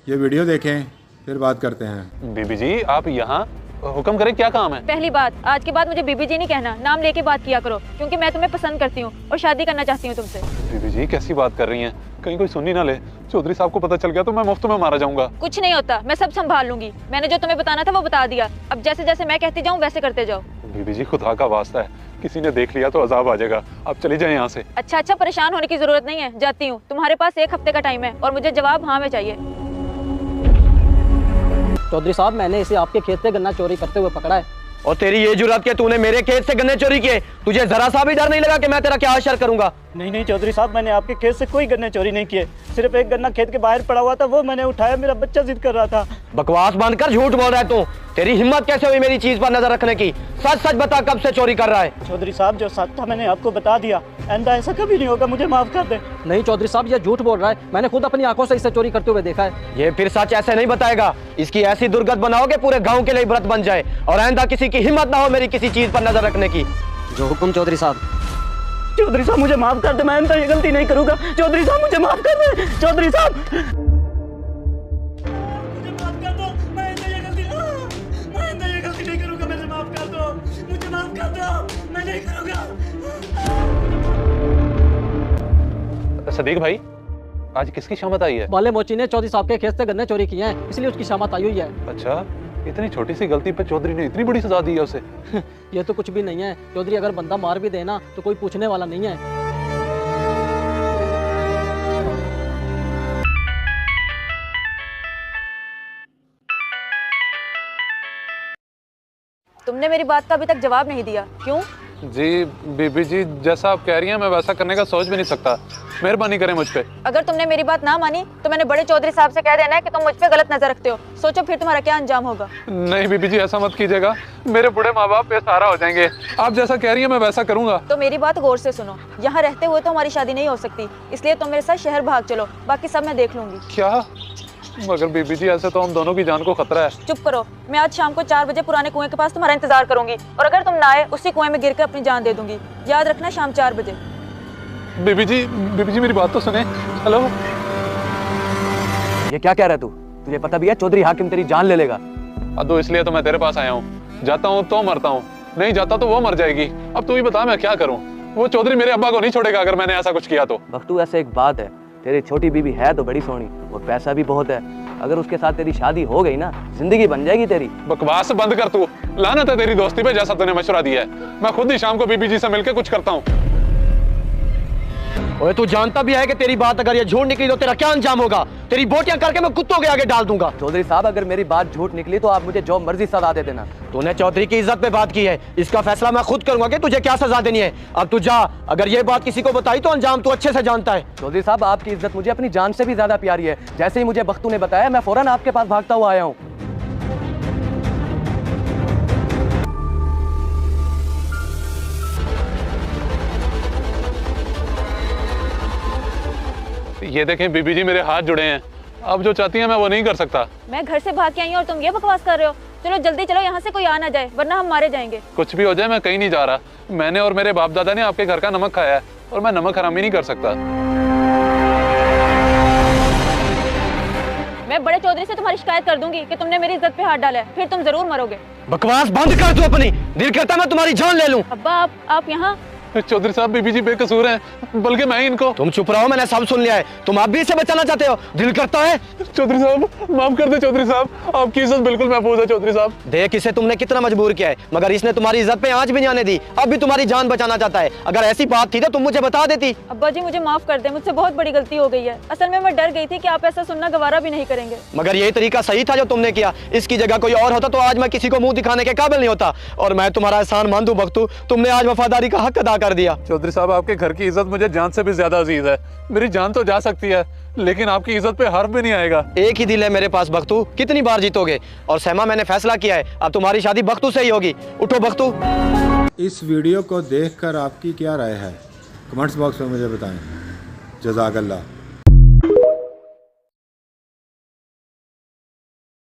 ये वीडियो देखें फिर बात करते हैं। बीबी जी आप यहाँ, हुक्म करें, क्या काम है? पहली बात, आज के बाद मुझे बीबी जी नहीं कहना, नाम लेके बात किया करो, क्योंकि मैं तुम्हें पसंद करती हूँ और शादी करना चाहती हूँ तुमसे। बीबी जी कैसी बात कर रही हैं? कहीं कोई सुन ही ना ले। चौधरी साहब को पता चल गया तो मैं मुफ्त में मारा जाऊंगा। कुछ नहीं होता, मैं सब संभाल लूंगी। मैंने जो तुम्हें बताना था वो बता दिया, अब जैसे जैसे मैं कहती जाऊँ वैसे करते जाओ। बीबी जी खुदा का वास्ता है, किसी ने देख लिया तो अजाब आ जाएगा। आप चली जाए यहाँ से। अच्छा, परेशान होने की जरूरत नहीं है, जाती हूँ। तुम्हारे पास 1 हफ्ते का टाइम है और मुझे जवाब हाँ में चाहिए। चौधरी साहब, मैंने इसे आपके खेत से गन्ना चोरी करते हुए पकड़ा है। और तेरी ये जुर्रत के तूने मेरे खेत से गन्ने चोरी किए? तुझे जरा सा भी डर नहीं लगा कि मैं तेरा क्या हाशर करूंगा? नहीं चौधरी साहब, मैंने आपके खेत से कोई गन्ने चोरी नहीं किए। सिर्फ एक गन्ना खेत के बाहर पड़ा हुआ था, वो मैंने उठाया, मेरा बच्चा जिद कर रहा था। बकवास बंद कर, झूठ बोल रहा है तू। तेरी हिम्मत कैसे हुई मेरी चीज पर नजर रखने की? सच सच बता, कब से चोरी कर रहा है? चौधरी साहब, जो सच था मैंने आपको बता दिया। आइंदा ऐसा कभी नहीं होगा, मुझे माफ कर दे। नहीं चौधरी साहब, ये झूठ बोल रहा है। मैंने खुद अपनी आंखों से इसे चोरी करते हुए देखा है। ये फिर सच ऐसे नहीं बताएगा। इसकी ऐसी दुर्गत बनाओगे पूरे गाँव के लिए व्रत बन जाए और आइंदा किसी की हिम्मत ना हो मेरी किसी चीज पर नजर रखने की। जो हुक्म चौधरी साहब। चौधरी साहब मुझे माफ कर दे, मैं आइंदा ये गलती नहीं करूंगा। चौधरी साहब मुझे माफ कर दे। चौधरी साहब मुझे माफ कर दो, मैं आइंदा ये गलती नहीं करूंगा। मुझे माफ कर दो, मुझे माफ कर दो, मैं नहीं करूंगा। सदीक भाई, आज किसकी शामत आई है? बाले मोची ने चौधरी साहब के खेत से गन्ने चोरी किए हैं, इसलिए उसकी शामत आई हुई है। अच्छा, इतनी छोटी सी गलती पे चौधरी ने इतनी बड़ी सजा दी है उसे? ये तो कुछ भी नहीं है चौधरी, अगर बंदा मार भी देना तो कोई पूछने वाला नहीं है। तुमने मेरी बात का अभी तक जवाब नहीं दिया, क्यों? जी बीबी जी, जैसा आप कह रही हैं मैं वैसा करने का सोच भी नहीं सकता। मेहरबानी करें मुझ पे। अगर तुमने मेरी बात ना मानी तो मैंने बड़े चौधरी साहब से कह देना है कि तुम मुझ पे गलत नजर रखते हो। सोचो फिर तुम्हारा क्या अंजाम होगा। नहीं बीबी जी, ऐसा मत कीजिएगा, मेरे बूढ़े माँ बाप बेसहारा हो जाएंगे। आप जैसा कह रही हैं मैं वैसा करूंगा। तो मेरी बात गौर से सुनो, यहाँ रहते हुए तो हमारी शादी नहीं हो सकती, इसलिए तुम मेरे साथ शहर भाग चलो, बाकी सब मैं देख लूंगी। क्या? मगर बीबी जी ऐसे तो हम दोनों की जान को खतरा है। चुप करो, मैं आज शाम को 4 बजे पुराने कुएं के पास तुम्हारा इंतजार करूंगी, और अगर तुम ना आए उसी कुएं में गिर कर अपनी जान दे दूंगी। याद रखना, शाम 4 बजे। बीबी जी मेरी बात तो सुने। हेलो, ये क्या कह रहा है तू? तुझे पता भी है चौधरी हाकिम तेरी जान ले लेगा। अदो इसलिए तो मैं तेरे पास आया हूँ। जाता हूँ तो मरता हूँ, नहीं जाता तो वो मर जाएगी। अब तू ही बता मैं क्या करूँ? वो चौधरी मेरे अब्बा को नहीं छोड़ेगा अगर मैंने ऐसा कुछ किया तो। बख्तू, ऐसे एक बात है, तेरी छोटी बीबी है तो बड़ी सोनी और पैसा भी बहुत है। अगर उसके साथ तेरी शादी हो गई ना, जिंदगी बन जाएगी तेरी। बकवास बंद कर तू, लानत है तेरी दोस्ती पे, जैसा तूने मशवरा दिया है। मैं खुद ही शाम को बीबी जी से मिलकर कुछ करता हूँ। ओए तू जानता भी है कि तेरी बात अगर ये झूठ निकली तो तेरा क्या अंजाम होगा? तेरी बोटियां करके मैं कुत्तों के आगे डाल दूंगा। चौधरी साहब, अगर मेरी बात झूठ निकली तो आप मुझे जो मर्जी सजा दे देना। तूने चौधरी की इज्जत पे बात की है, इसका फैसला मैं खुद करूंगा कि तुझे क्या सजा देनी है। अब तू जा, अगर ये बात किसी को बताई तो अंजाम तू अच्छे से जानता है। चौधरी साहब, आपकी इज्जत मुझे अपनी जान से भी ज्यादा प्यारी है। जैसे ही मुझे बख्तू ने बताया, मैं फौरन आपके पास भागता हुआ आया हूँ। ये देखें बीबी जी, मेरे हाथ जुड़े हैं। अब जो चाहती हैं मैं वो नहीं कर सकता। मैं घर से भाग के आई हूँ और तुम ये बकवास कर रहे हो। चलो जल्दी चलो, यहाँ से कोई आ ना जाए, वरना हम मारे जाएंगे। कुछ भी हो जाए मैं कहीं नहीं जा रहा। मैंने और मेरे बाप दादा ने आपके घर का नमक खाया है और मैं नमक हरामी नहीं कर सकता। मैं बड़े चौधरी से तुम्हारी शिकायत कर दूंगी कि तुमने मेरी इज्जत पे हाथ डाला है, फिर तुम जरूर मरोगे। बकवास बंद कर तू अपनी, दिल करता मैं तुम्हारी जान ले लूं। अब्बा, आप यहाँ? चौधरी साहब, बीबी जी बेकसूर हैं, बल्कि मैं ही इनको। तुम चुप रहो, मैंने सब सुन लिया है। तुम आप भी इसे बचाना चाहते हो? दिल करता है। चौधरी साहब माफ कर दे। चौधरी साहब, आपकी इज्जत बिल्कुल महफूज है। चौधरी साहब देख, इसे तुमने कितना मजबूर किया है, मगर इसने तुम्हारी इज्जत पे आंच भी नहीं आने दी। अब भी तुम्हारी जान बचाना चाहता है। अगर ऐसी बात थी तो तुम मुझे बता देती। अब्बा जी मुझे माफ कर दे, मुझसे बहुत बड़ी गलती हो गई है। असल में मैं डर गई थी कि आप ऐसा सुनना गवारा भी नहीं करेंगे। मगर यही तरीका सही था जो तुमने किया। इसकी जगह कोई और होता तो आज मैं किसी को मुंह दिखाने के काबिल नहीं होता। और मैं तुम्हारा एहसान मान दूं बख्तू, तुमने आज वफादारी का हक अदा कर दिया। चौधरी साहब, आपके घर की इज्जत मुझे जान से भी ज्यादा अजीज है। मेरी जान तो जा सकती है, लेकिन आपकी इज्जत पे हर्फ भी नहीं आएगा। एक ही दिल है मेरे पास बख्तू, कितनी बार जीतोगे? और सहमा, मैंने फैसला किया है, अब तुम्हारी शादी बख्तू से ही होगी। उठो बख्तू। इस वीडियो को देखकर आपकी क्या राय है? कमेंट्स बॉक्स में मुझे बताएं। जज़ाकल्लाह।